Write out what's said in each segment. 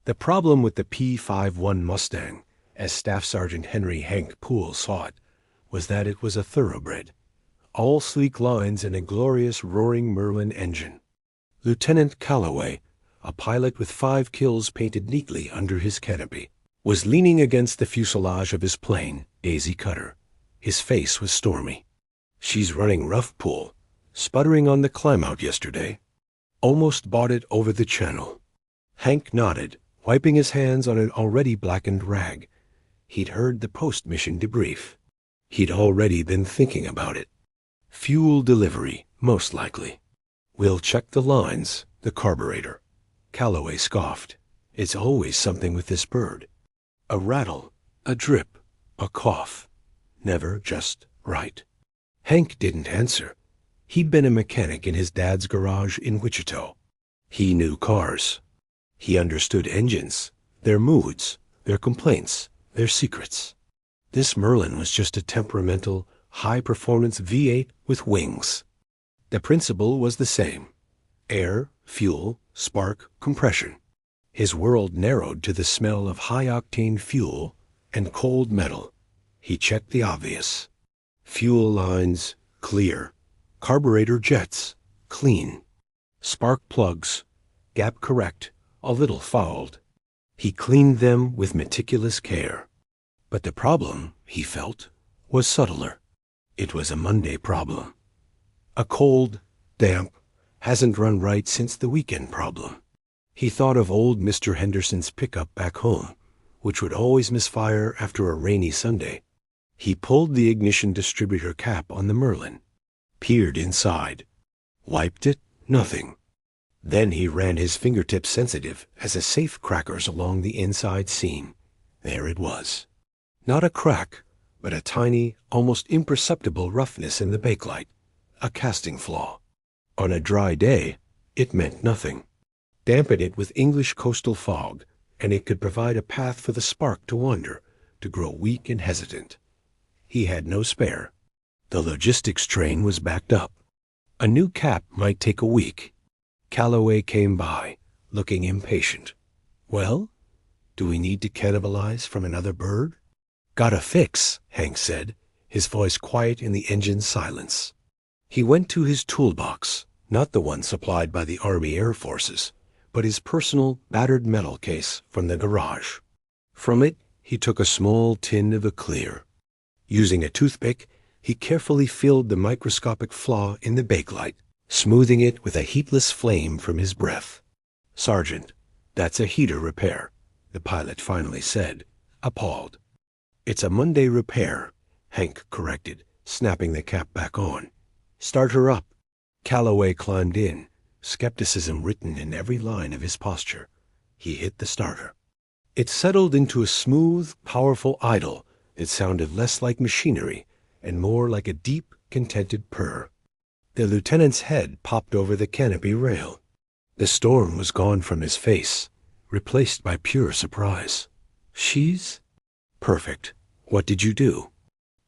The problem with the P-51 Mustang, as Staff Sergeant Henry Hank Poole saw it, was that it was a thoroughbred. All sleek lines and a glorious roaring Merlin engine. Lieutenant Calloway, a pilot with 5 kills painted neatly under his canopy, was leaning against the fuselage of his plane, Daisy Cutter. His face was stormy. "She's running rough, Poole. Sputtering on the climb-out yesterday. Almost bought it over the channel." Hank nodded, wiping his hands on an already blackened rag. He'd heard the post-mission debrief. He'd already been thinking about it. Fuel delivery, most likely. "We'll check the lines, the carburetor." Calloway scoffed. "It's always something with this bird. A rattle, a drip, a cough. Never just right." Hank didn't answer. He'd been a mechanic in his dad's garage in Wichita. He knew cars. He understood engines, their moods, their complaints, their secrets. This Merlin was just a temperamental, high-performance V8 with wings. The principle was the same. Air, fuel, spark, compression. His world narrowed to the smell of high-octane fuel and cold metal. He checked the obvious. Fuel lines, clear. Carburetor jets, clean. Spark plugs, gap correct, a little fouled. He cleaned them with meticulous care. But the problem, he felt, was subtler. It was a Monday problem. A cold, damp, hasn't run right since the weekend problem. He thought of old Mr. Henderson's pickup back home, which would always misfire after a rainy Sunday. He pulled the ignition distributor cap on the Merlin, peered inside, wiped it, nothing. Then he ran his fingertips sensitive as a safe crackers along the inside seam. There it was. Not a crack, but a tiny, almost imperceptible roughness in the bakelite, a casting flaw. On a dry day, it meant nothing. Dampen it with English coastal fog, and it could provide a path for the spark to wander, to grow weak and hesitant. He had no spare. The logistics train was backed up. A new cap might take a week. Calloway came by, looking impatient. "Well, do we need to cannibalize from another bird?" "Got a fix," Hank said, his voice quiet in the engine's silence. He went to his toolbox, not the one supplied by the Army Air Forces, but his personal battered metal case from the garage. From it, he took a small tin of a clear. Using a toothpick, he carefully filled the microscopic flaw in the bakelite, smoothing it with a heatless flame from his breath. "Sergeant, that's a heater repair," the pilot finally said, appalled. "It's a Monday repair," Hank corrected, snapping the cap back on. "Start her up." Calloway climbed in, skepticism written in every line of his posture. He hit the starter. It settled into a smooth, powerful idle that sounded less like machinery and more like a deep, contented purr. The lieutenant's head popped over the canopy rail. The storm was gone from his face, replaced by pure surprise. "She's perfect. What did you do?"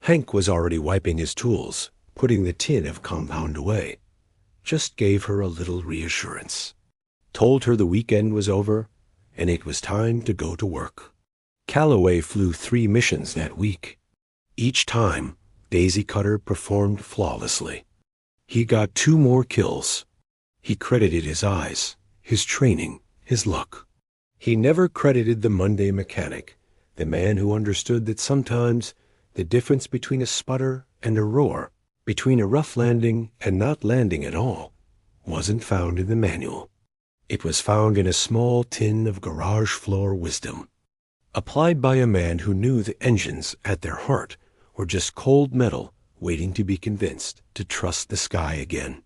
Hank was already wiping his tools, putting the tin of compound away. Just gave her a little reassurance. Told her the weekend was over, and it was time to go to work. Calloway flew 3 missions that week. Each time, Daisy Cutter performed flawlessly. He got 2 more kills. He credited his eyes, his training, his luck. He never credited the Monday mechanic, the man who understood that sometimes the difference between a sputter and a roar, between a rough landing and not landing at all, wasn't found in the manual. It was found in a small tin of garage floor wisdom, applied by a man who knew the engines, at their heart, were just cold metal waiting to be convinced to trust the sky again.